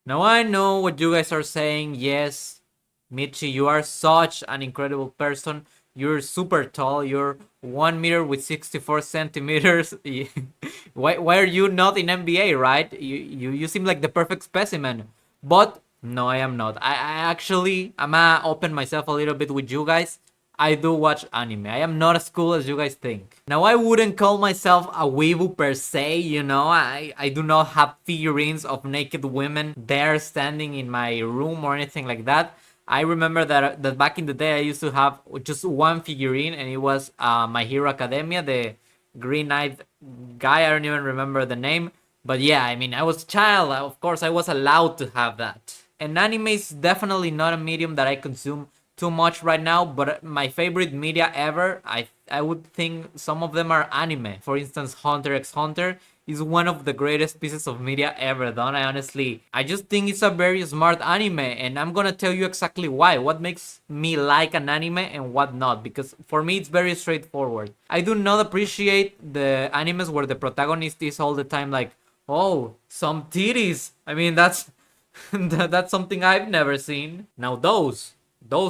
Now I know what you guys are saying. Yes, Michi, you are such an incredible person. You're super tall. You're 1 meter with 64 centimeters. Why are you not in NBA, right? You seem like the perfect specimen. But no, I am not. I'm gonna open myself a little bit with you guys. I do watch anime. I am not as cool as you guys think. Now, I wouldn't call myself a weebu per se, you know. I do not have figurines of naked women there standing in my room or anything like that. I remember that back in the day, I used to have just one figurine, and it was My Hero Academia, the green-eyed guy. I don't even remember the name. But yeah, I mean, I was a child. Of course, I was allowed to have that. And anime is definitely not a medium that I consume too much right now, but my favorite media ever, I would think some of them are anime. For instance, Hunter x Hunter is one of the greatest pieces of media ever done. I just think it's a very smart anime, and I'm gonna tell you exactly why. What makes me like an anime and what not? Because for me, it's very straightforward. I do not appreciate the animes where the protagonist is all the time like, oh, some titties. I mean, that's that's something I've never seen. Now those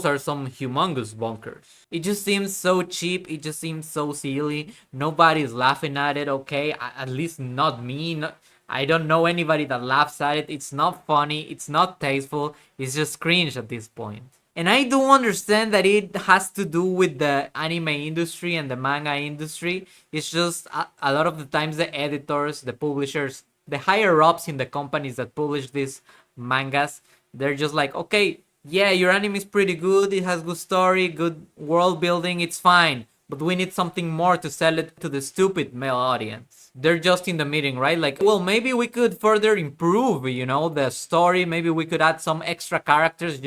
are some humongous bunkers. It just seems so cheap. It just seems so silly. Nobody's laughing at it, okay? At least not me. I don't know anybody that laughs at it. It's not funny. It's not tasteful. It's just cringe at this point. And I do understand that it has to do with the anime industry and the manga industry. It's just a lot of the times the editors, the publishers, the higher ups in the companies that publish these mangas, they're just like, okay, yeah, your anime is pretty good. It has good story, good world building. It's fine, but we need something more to sell it to the stupid male audience. They're just in the meeting, right? Like, well, maybe we could further improve, the story. Maybe we could add some extra characters,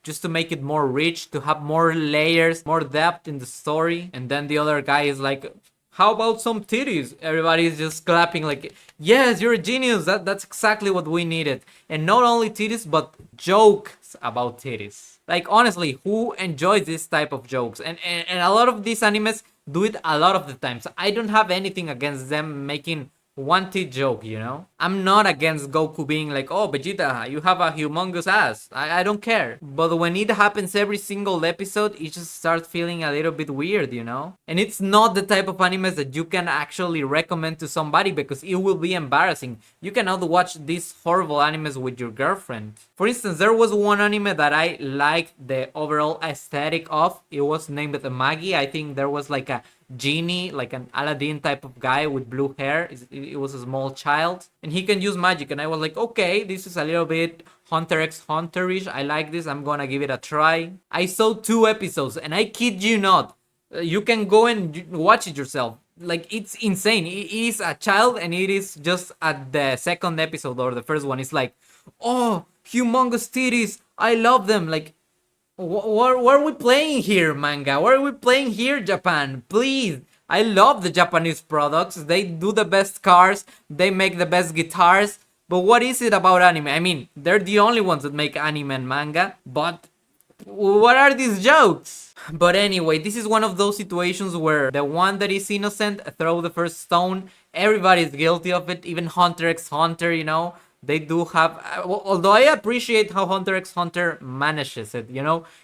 just to make it more rich, to have more layers, more depth in the story. And then the other guy is like, how about some titties? Everybody's just clapping like, yes, you're a genius. That's exactly what we needed. And not only titties, but jokes about titties. Like, honestly, who enjoys this type of jokes? And a lot of these animes do it a lot of the times. I don't have anything against them making one tit joke. I'm not against Goku being like, oh, Vegeta, you have a humongous ass. I don't care. But when it happens every single episode, it just starts feeling a little bit weird. And it's not the type of animes that you can actually recommend to somebody because it will be embarrassing. You cannot watch these horrible animes with your girlfriend. For instance, there was one anime that I liked the overall aesthetic of. It was named Magi. I think there was like a genie, like an Aladdin type of guy with blue hair. It was a small child, and he can use magic. And I was like, okay, this is a little bit Hunter x Hunterish. I like this. I'm gonna give it a try. I saw 2 episodes, and I kid you not, you can go and watch it yourself. Like, it's insane. It is a child, and it is just at the second episode or the first one. It's like, oh, humongous titties. I love them. Like, what are we playing here, manga? What are we playing here, Japan? Please. I love the Japanese products. They do the best cars. They make the best guitars. But what is it about anime? I mean, they're the only ones that make anime and manga. But what are these jokes? But anyway, this is one of those situations where the one that is innocent throw the first stone. Everybody's guilty of it. Even Hunter x Hunter. They do have, although I appreciate how Hunter x Hunter manages it.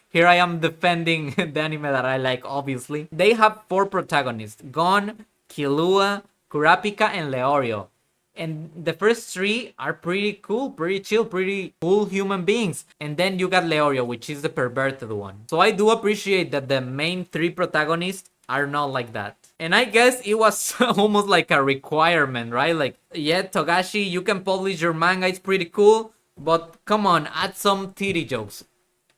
Here I am defending the anime that I like, obviously. They have 4 protagonists: Gon, Killua, Kurapika, and Leorio. And the first 3 are pretty cool, pretty chill, pretty cool human beings. And then you got Leorio, which is the perverted one. So I do appreciate that the main 3 protagonists are not like that. And I guess it was almost like a requirement, right? Like, yeah, Togashi, you can publish your manga, it's pretty cool, but come on, add some titty jokes.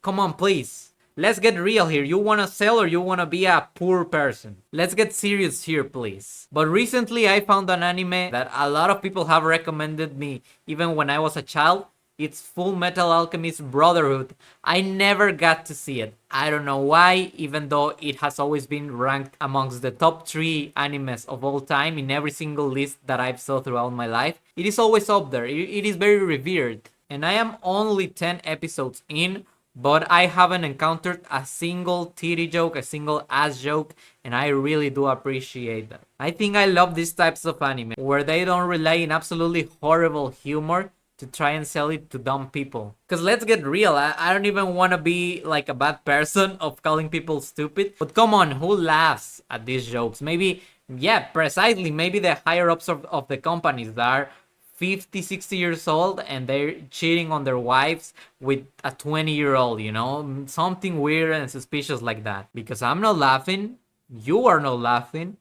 Come on, please. Let's get real here. You wanna sell or you wanna be a poor person? Let's get serious here, please. But recently I found an anime that a lot of people have recommended me even when I was a child. It's Fullmetal Alchemist Brotherhood. I never got to see it. I don't know why, even though it has always been ranked amongst the top 3 animes of all time in every single list that I've saw throughout my life. It is always up there. It is very revered. And I am only 10 episodes in, but I haven't encountered a single titty joke, a single ass joke, and I really do appreciate that. I think I love these types of anime, where they don't rely on absolutely horrible humor to try and sell it to dumb people. Because let's get real, I don't even want to be like a bad person of calling people stupid. But come on, who laughs at these jokes? Maybe, yeah, precisely, maybe the higher ups of the companies that are 50, 60 years old and they're cheating on their wives with a 20-year-old, you know? Something weird and suspicious like that. Because I'm not laughing, you are not laughing,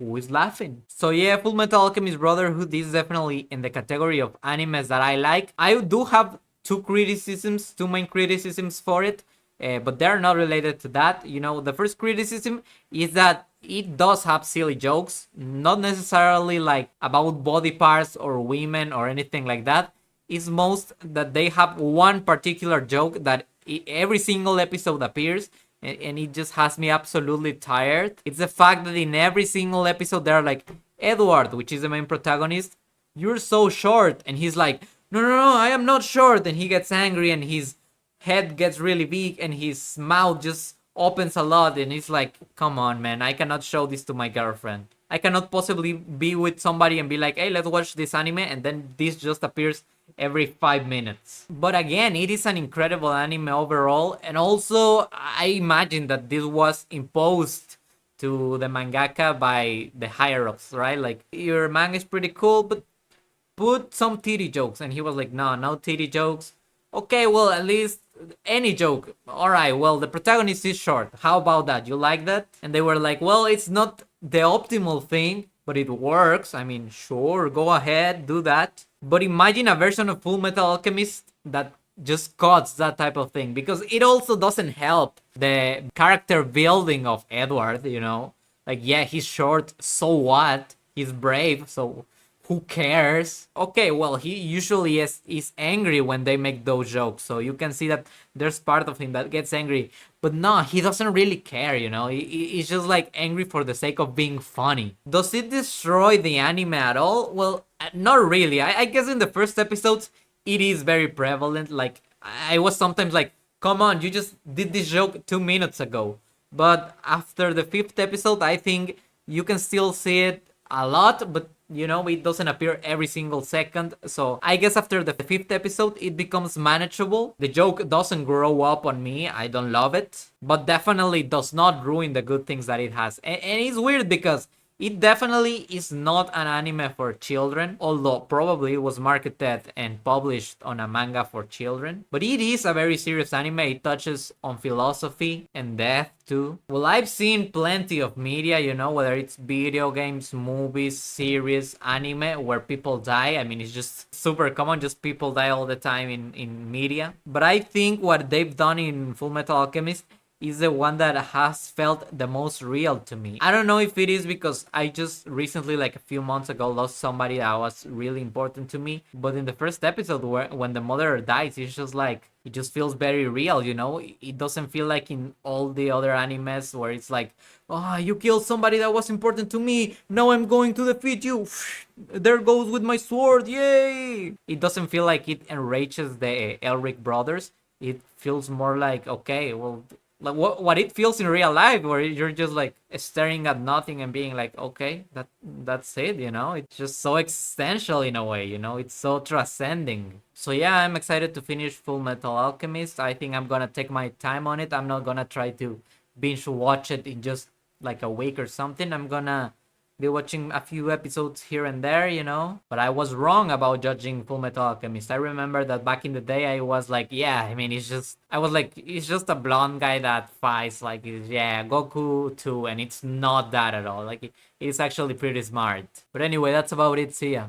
who is laughing? So yeah, Full Metal Alchemist Brotherhood is definitely in the category of animes that I like. I do have two main criticisms for it, but they're not related to that. You know, the first criticism is that it does have silly jokes, not necessarily like about body parts or women or anything like that. It's most that they have one particular joke that every single episode appears, and it just has me absolutely tired. It's the fact that in every single episode they're like, Edward, which is the main protagonist, you're so short, and he's like, no, no, no, I am not short, and he gets angry and his head gets really big and his mouth just opens a lot, and it's like, come on, man, I cannot show this to my girlfriend. I cannot possibly be with somebody and be like, hey, let's watch this anime, and then this just appears every 5 minutes. But again, it is an incredible anime overall, and also I imagine that this was imposed to the mangaka by the higher ups, right? Like, your manga is pretty cool, but put some titty jokes. And he was like, no, no titty jokes. Okay, well, at least any joke. All right, well, the protagonist is short. How about that? You like that? And they were like, well, it's not the optimal thing, but it works. I mean, sure, go ahead, do that. But imagine a version of Full Metal Alchemist that just cuts that type of thing, because it also doesn't help the character building of Edward, you know? Like, yeah, he's short, so what? He's brave, so who cares? Okay, well, he usually is angry when they make those jokes, so you can see that there's part of him that gets angry. But no, he doesn't really care, you know? He's just like angry for the sake of being funny. Does it destroy the anime at all? Well, not really. I guess in the first episodes, it is very prevalent. Like, I was sometimes like, come on, you just did this joke 2 minutes ago. But after the fifth episode, I think you can still see it a lot, but you know, it doesn't appear every single second. So I guess after the fifth episode, it becomes manageable. The joke doesn't grow up on me. I don't love it, but definitely does not ruin the good things that it has. And it's weird because it definitely is not an anime for children, although probably it was marketed and published on a manga for children. But it is a very serious anime. It touches on philosophy and death too. Well, I've seen plenty of media, you know, whether it's video games, movies, series, anime, where people die. I mean, it's just super common, just people die all the time in media. But I think what they've done in Full Metal Alchemist is the one that has felt the most real to me. I don't know if it is because I just recently, like a few months ago, lost somebody that was really important to me. But in the first episode, when the mother dies, it's just like, it just feels very real, you know? It doesn't feel like in all the other animes where it's like, oh, you killed somebody that was important to me, now I'm going to defeat you. There goes with my sword, yay! It doesn't feel like it enrages the Elric brothers. It feels more like, okay, well, like what it feels in real life, where you're just like staring at nothing and being like, okay, that's it, you know? It's just so existential in a way, you know? It's so transcending. So yeah, I'm excited to finish Full Metal Alchemist. I think I'm gonna take my time on it. I'm not gonna try to binge watch it in just like a week or something. I'm gonna be watching a few episodes here and there, you know? But I was wrong about judging Full Metal Alchemist. I remember that back in the day, I was like, yeah, I mean, I was like, it's just a blonde guy that fights, like, yeah, Goku too, and it's not that at all. Like, it's actually pretty smart. But anyway, that's about it. See ya.